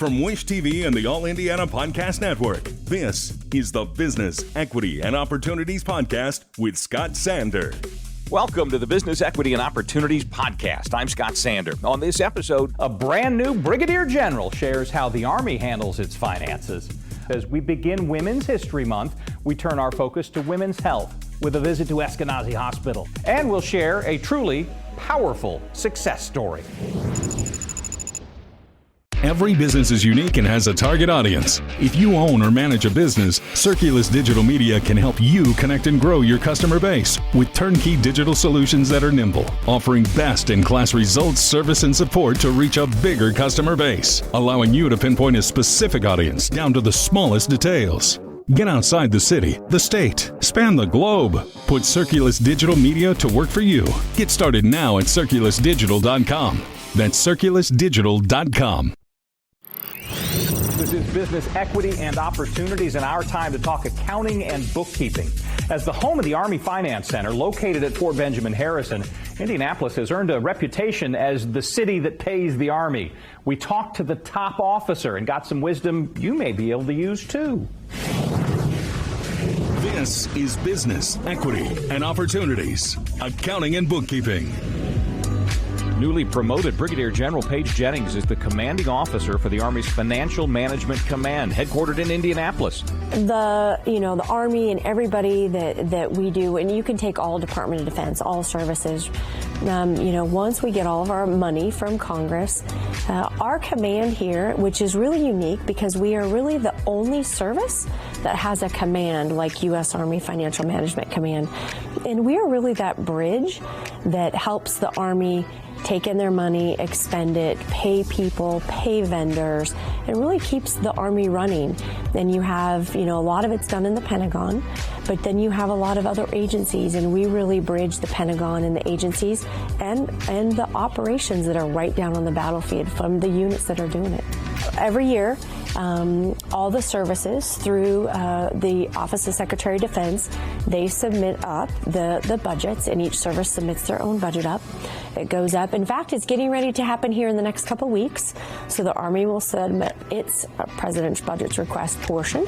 From Wish TV and the All Indiana Podcast Network, this is the Business, Equity, and Opportunities Podcast with Scott Sander. Welcome to the Business, Equity, and Opportunities Podcast. I'm Scott Sander. On this episode, a brand new Brigadier General shares how the Army handles its finances. As we begin Women's History Month, we turn our focus to women's health with a visit to Eskenazi Hospital. And we'll share a truly powerful success story. Every business is unique and has a target audience. If you own or manage a business, Circulus Digital Media can help you connect and grow your customer base with turnkey digital solutions that are nimble, offering best-in-class results, service, and support to reach a bigger customer base, allowing you to pinpoint a specific audience down to the smallest details. Get outside the city, the state, span the globe. Put Circulus Digital Media to work for you. Get started now at circulusdigital.com. That's circulusdigital.com. This is Business, Equity, and Opportunities, and our time to talk accounting and bookkeeping. As the home of the Army Finance Center, located at Fort Benjamin Harrison, Indianapolis has earned a reputation as the city that pays the Army. We talked to the top officer and got some wisdom you may be able to use too. This is Business, Equity, and Opportunities, Accounting and Bookkeeping. Newly promoted Brigadier General Paige Jennings is the commanding officer for the Army's Financial Management Command, headquartered in Indianapolis. The Army and everybody that we do, and you can take all Department of Defense, all services. Once we get all of our money from Congress, our command here, which is really unique because we are really the only service that has a command like U.S. Army Financial Management Command. And we are really that bridge that helps the Army take in their money, expend it, pay people, pay vendors, and really keeps the Army running. And you have, a lot of it's done in the Pentagon, but then you have a lot of other agencies, and we really bridge the Pentagon and the agencies and the operations that are right down on the battlefield from the units that are doing it. Every year, all the services through the Office of Secretary of Defense, they submit up the budgets, and each service submits their own budget up. It goes up. In fact, it's getting ready to happen here in the next couple weeks. So the Army will submit its President's Budget Request portion.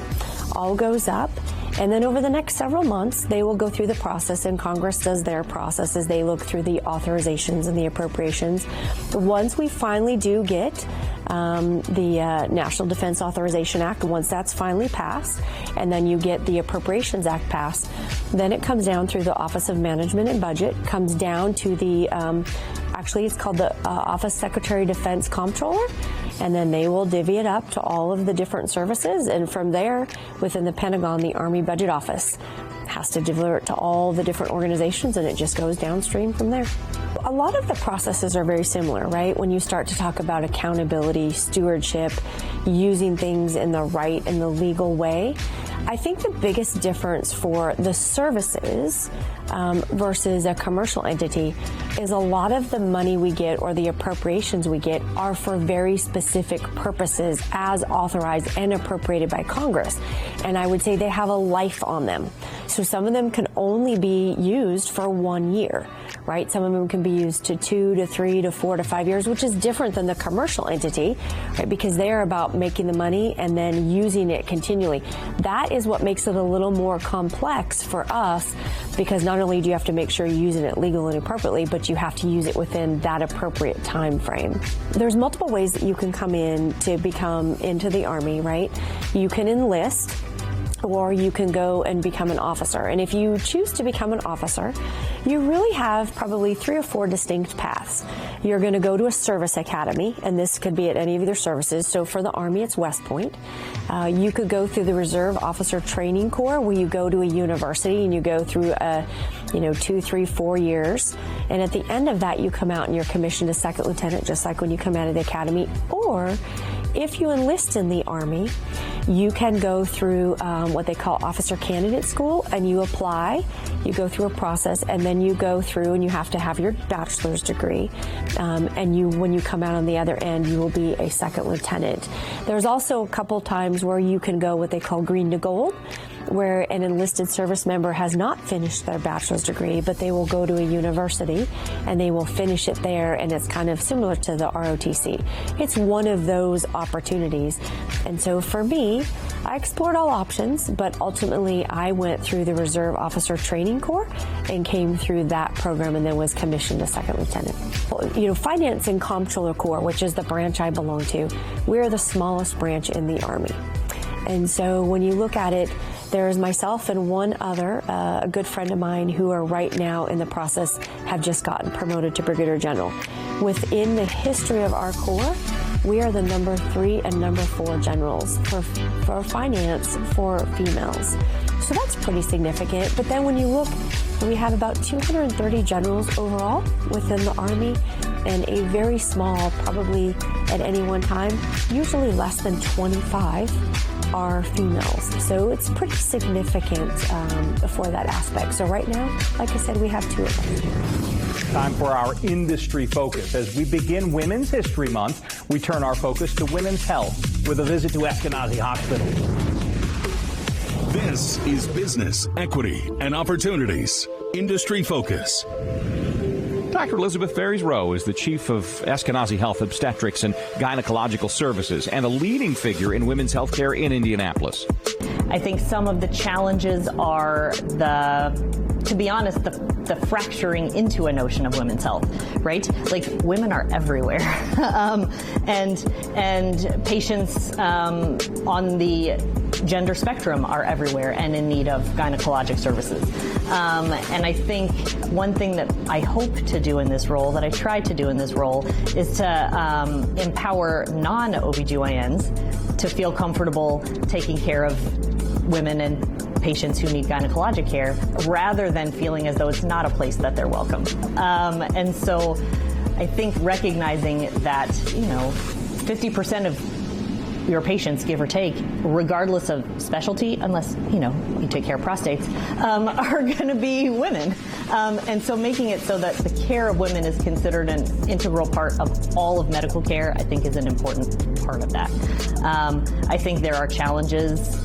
All goes up. And then over the next several months, they will go through the process, and Congress does their process as they look through the authorizations and the appropriations. Once we finally do get the National Defense Authorization Act, once that's finally passed, and then you get the Appropriations Act passed, then it comes down through the Office of Management and Budget, comes down to the, actually it's called the Office Secretary of Defense Comptroller, and then they will divvy it up to all of the different services, and from there, within the Pentagon, the Army Budget Office has to deliver it to all the different organizations, and it just goes downstream from there. A lot of the processes are very similar, right? When you start to talk about accountability, stewardship, using things in the right and the legal way, I think the biggest difference for the services versus a commercial entity is a lot of the money we get or the appropriations we get are for very specific purposes as authorized and appropriated by Congress. And I would say they have a life on them. So some of them can only be used for 1 year, right? Some of them can be used to 2 to 3 to 4 to 5 years, which is different than the commercial entity, right? Because they are about making the money and then using it continually. That is what makes it a little more complex for us, because not only do you have to make sure you're using it legally and appropriately, but you have to use it within that appropriate time frame. There's multiple ways that you can come in to become into the Army, right? You can enlist, or you can go and become an officer. And if you choose to become an officer, you really have probably 3 or 4 distinct paths. You're going to go to a service academy, and this could be at any of their services. So for the Army, it's West Point. You could go through the Reserve Officer Training Corps, where you go to a university and you go through 2, 3, 4 years. And at the end of that, you come out and you're commissioned as second lieutenant, just like when you come out of the academy. Or if you enlist in the Army, you can go through what they call Officer Candidate School, and you apply, you go through a process, and then you go through and you have to have your bachelor's degree. And when you come out on the other end, you will be a second lieutenant. There's also a couple times where you can go what they call green to gold, where an enlisted service member has not finished their bachelor's degree, but they will go to a university and they will finish it there, and it's kind of similar to the ROTC. It's one of those opportunities. And so for me, I explored all options, but ultimately I went through the Reserve Officer Training Corps and came through that program and then was commissioned a second lieutenant. You know, Finance and Comptroller Corps, which is the branch I belong to, we're the smallest branch in the Army. And so when you look at it, there's myself and one other, a good friend of mine, who are right now in the process, have just gotten promoted to Brigadier General. Within the history of our Corps, we are the number 3 and number 4 generals for finance for females. So that's pretty significant. But then when you look, we have about 230 generals overall within the Army, and a very small, probably at any one time, usually less than 25 are females. So it's pretty significant for that aspect. So right now, like I said, we have 2 of them. Time for our industry focus. As we begin Women's History Month, we turn our focus to women's health with a visit to Eskenazi Hospital. This is Business, Equity, and Opportunities. Industry Focus. Dr. Elizabeth Ferries-Rowe is the chief of Eskenazi Health Obstetrics and Gynecological Services and a leading figure in women's health care in Indianapolis. I think some of the challenges are to be honest, the fracturing into a notion of women's health, right? Like, women are everywhere. and patients on the gender spectrum are everywhere and in need of gynecologic services. And I think one thing that I hope to do in this role, that I tried to do in this role, is to empower non-OBGYNs to feel comfortable taking care of women and patients who need gynecologic care, rather than feeling as though it's not a place that they're welcome. And so I think recognizing that, 50% of your patients, give or take, regardless of specialty, unless, you take care of prostates, are going to be women. And so making it so that the care of women is considered an integral part of all of medical care, I think, is an important part of that. I think there are challenges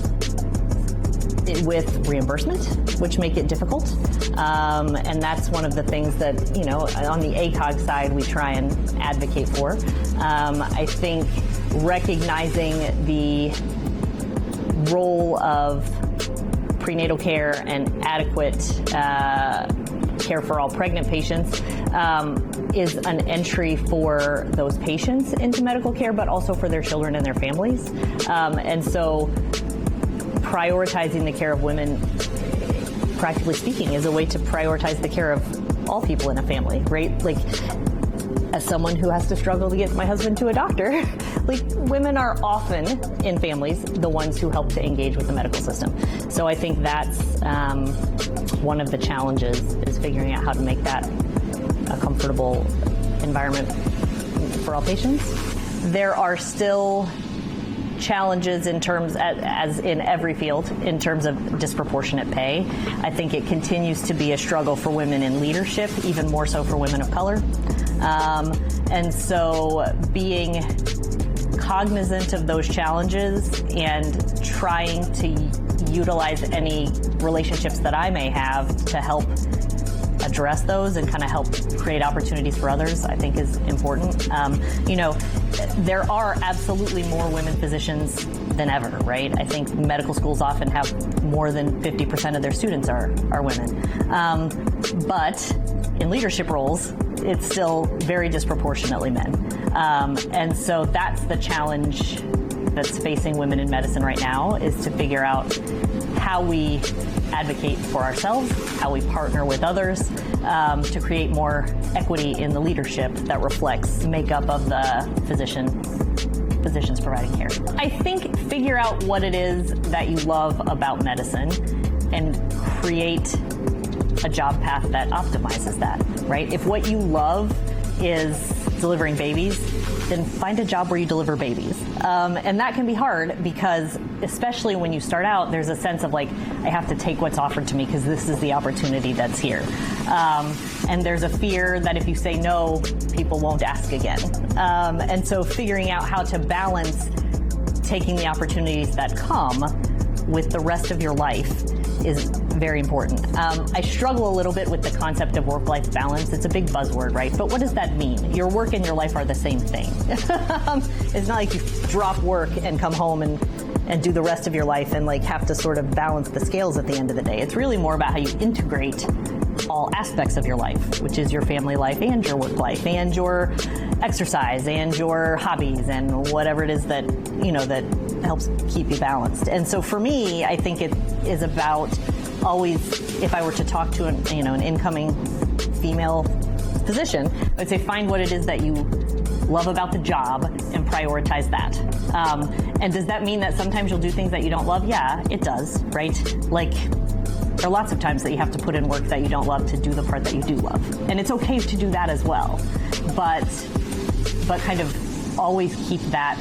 with reimbursement, which make it difficult. And that's one of the things that, on the ACOG side, we try and advocate for. I think recognizing the role of prenatal care and adequate care for all pregnant patients is an entry for those patients into medical care, but also for their children and their families. And so prioritizing the care of women, practically speaking, is a way to prioritize the care of all people in a family, right? Like, as someone who has to struggle to get my husband to a doctor, like, women are often in families the ones who help to engage with the medical system. So I think that's one of the challenges, is figuring out how to make that a comfortable environment for all patients. There are still challenges in terms, as in every field, in terms of disproportionate pay. I think it continues to be a struggle for women in leadership, even more so for women of color. And so being cognizant of those challenges and trying to utilize any relationships that I may have to help address those and kind of help create opportunities for others, I think, is important. There are absolutely more women physicians than ever, right? I think medical schools often have more than 50% of their students are women. But in leadership roles, it's still very disproportionately men. And so that's the challenge that's facing women in medicine right now, is to figure out how we advocate for ourselves, how we partner with others to create more equity in the leadership that reflects the makeup of the physicians providing care. I think figure out what it is that you love about medicine and create a job path that optimizes that, right? If what you love is delivering babies, then find a job where you deliver babies. And that can be hard because, especially when you start out, there's a sense of like, I have to take what's offered to me because this is the opportunity that's here. And there's a fear that if you say no, people won't ask again. And so figuring out how to balance taking the opportunities that come with the rest of your life is very important. I struggle a little bit with the concept of work-life balance. It's a big buzzword, right? But what does that mean? Your work and your life are the same thing. It's not like you drop work and come home and do the rest of your life and like have to sort of balance the scales at the end of the day. It's really more about how you integrate all aspects of your life, which is your family life and your work life and your exercise and your hobbies and whatever it is that, you know, that helps keep you balanced. And so for me, I think it is about always, if I were to talk to an incoming female physician, I would say find what it is that you love about the job and prioritize that. And does that mean that sometimes you'll do things that you don't love? Yeah, it does, right? Like, there are lots of times that you have to put in work that you don't love to do the part that you do love. And it's okay to do that as well. But kind of always keep that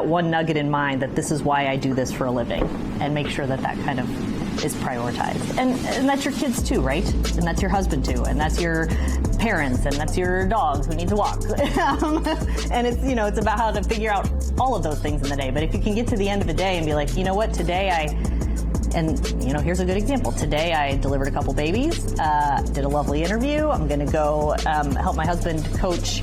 one nugget in mind, that this is why I do this for a living, and make sure that kind of is prioritized. And that's your kids too, right? And that's your husband too, and that's your parents, and that's your dog who needs a walk. And it's, you know, it's about how to figure out all of those things in the day. But if you can get to the end of the day and be like, you know what, here's a good example. Today I delivered a couple babies, did a lovely interview. I'm going to go help my husband coach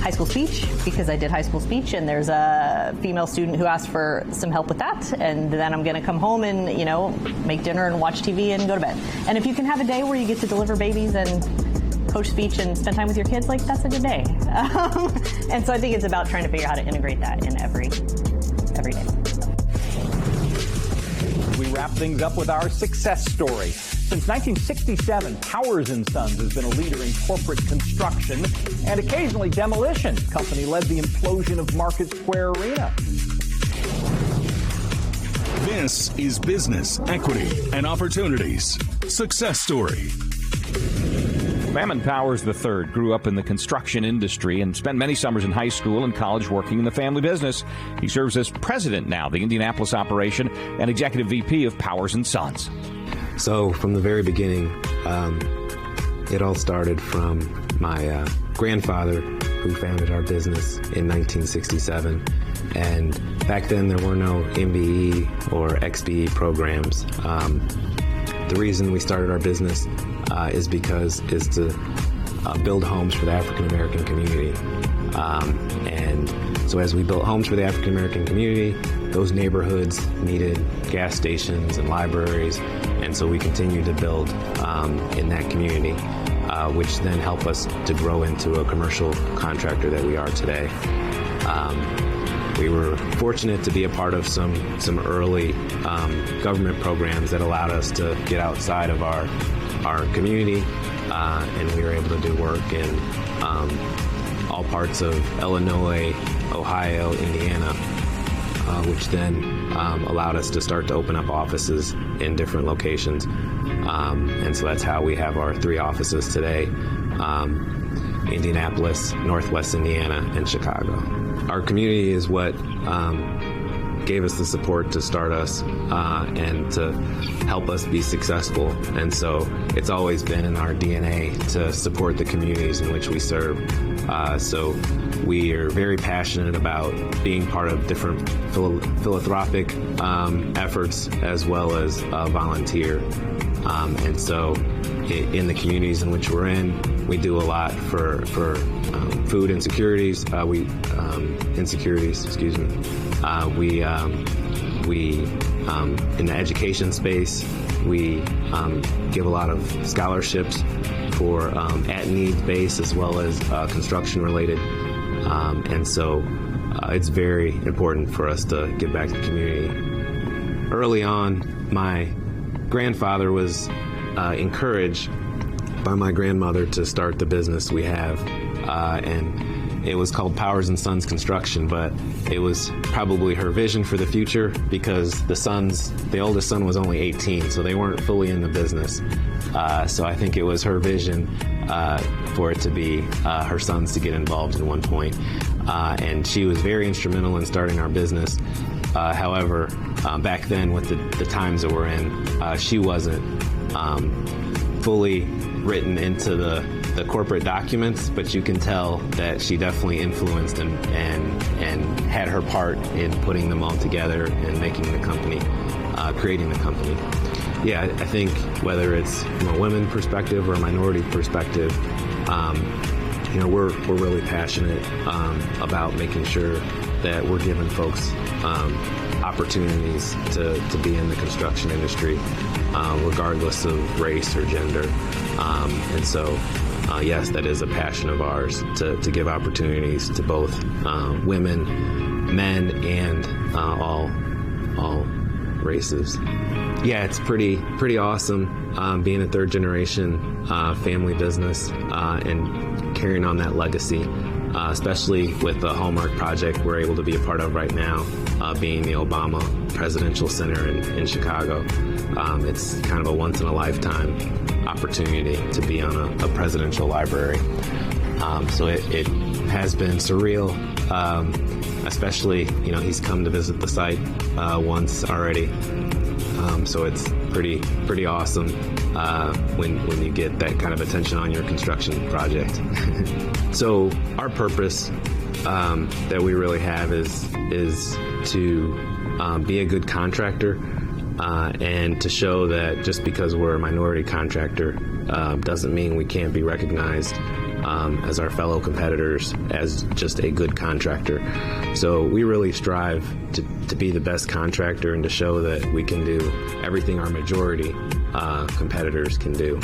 high school speech, because I did high school speech, and there's a female student who asked for some help with that. And then I'm going to come home and, you know, make dinner and watch TV and go to bed. And if you can have a day where you get to deliver babies and coach speech and spend time with your kids, like, that's a good day. And so I think it's about trying to figure out how to integrate that in every day. We wrap things up with our success story. Since 1967, Powers & Sons has been a leader in corporate construction and occasionally demolition. The company led the implosion of Market Square Arena. This is Business, Equity, and Opportunities. Success Story. Mammon Powers III grew up in the construction industry and spent many summers in high school and college working in the family business. He serves as president now, the Indianapolis operation, and executive VP of Powers & Sons. So from the very beginning, it all started from my grandfather, who founded our business in 1967. And back then there were no MBE or XBE programs. The reason we started our business is to build homes for the African American community. And so as we built homes for the African American community, those neighborhoods needed gas stations and libraries, and so we continued to build in that community, which then helped us to grow into a commercial contractor that we are today. We were fortunate to be a part of some early government programs that allowed us to get outside of our community, and we were able to do work in all parts of Illinois, Ohio, Indiana, which then allowed us to start to open up offices in different locations. And so that's how we have our 3 offices today: Indianapolis, Northwest Indiana, and Chicago. Our community is what gave us the support to start us and to help us be successful. And so it's always been in our DNA to support the communities in which we serve. So we are very passionate about being part of different philanthropic efforts as well as volunteer. And so in the communities in which we're in, we do a lot for food insecurities. We in the education space, we give a lot of scholarships for at-need base as well as construction-related. And so it's very important for us to give back to the community. Early on, my grandfather was encouraged by my grandmother to start the business we have, and it was called Powers & Sons Construction, but it was probably her vision for the future because the oldest son was only 18, so they weren't fully in the business. So I think it was her vision for it to be her sons to get involved at one point. And she was very instrumental in starting our business. However, back then with the times that we're in, she wasn't fully written into the the corporate documents, but you can tell that she definitely influenced and had her part in putting them all together and making the company, creating the company. Yeah, I think whether it's from a women perspective or a minority perspective, we're really passionate about making sure that we're giving folks opportunities to be in the construction industry, regardless of race or gender. And so, yes, that is a passion of ours to give opportunities to both women, men, and all races. Yeah, it's pretty awesome being a third generation family business and carrying on that legacy, especially with the Hallmark project we're able to be a part of right now, being the Obama Presidential Center in Chicago. It's kind of a once-in-a-lifetime opportunity to be on a presidential library. So it has been surreal, especially, he's come to visit the site once already. So it's pretty awesome when you get that kind of attention on your construction project. So our purpose that we really have is to be a good contractor and to show that just because we're a minority contractor doesn't mean we can't be recognized as our fellow competitors as just a good contractor. So we really strive to be the best contractor and to show that we can do everything our majority competitors can do.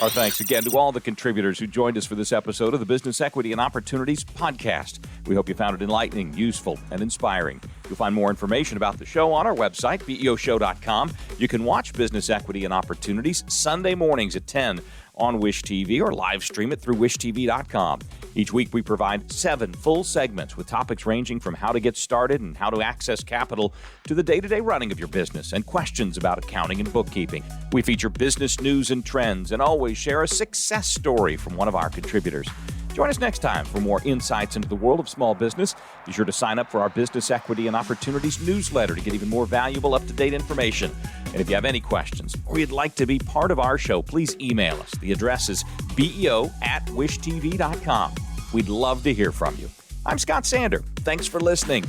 Our thanks again to all the contributors who joined us for this episode of the Business Equity and Opportunities podcast. We hope you found it enlightening, useful, and inspiring. You'll find more information about the show on our website, BEOshow.com. You can watch Business Equity and Opportunities Sunday mornings at 10 on Wish TV or live stream it through wishtv.com. Each week we provide 7 full segments with topics ranging from how to get started and how to access capital to the day-to-day running of your business and questions about accounting and bookkeeping. We feature business news and trends and always share a success story from one of our contributors. Join us next time for more insights into the world of small business. Be sure to sign up for our Business Equity and Opportunities newsletter to get even more valuable, up-to-date information. And if you have any questions or you'd like to be part of our show, please email us. The address is beo@wishtv.com. We'd love to hear from you. I'm Scott Sander. Thanks for listening.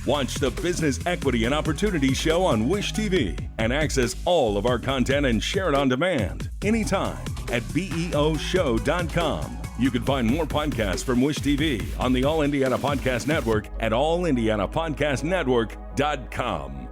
Watch the Business Equity and Opportunities show on Wish TV and access all of our content and share it on demand anytime at BEOshow.com. You can find more podcasts from Wish TV on the All Indiana Podcast Network at allindianapodcastnetwork.com.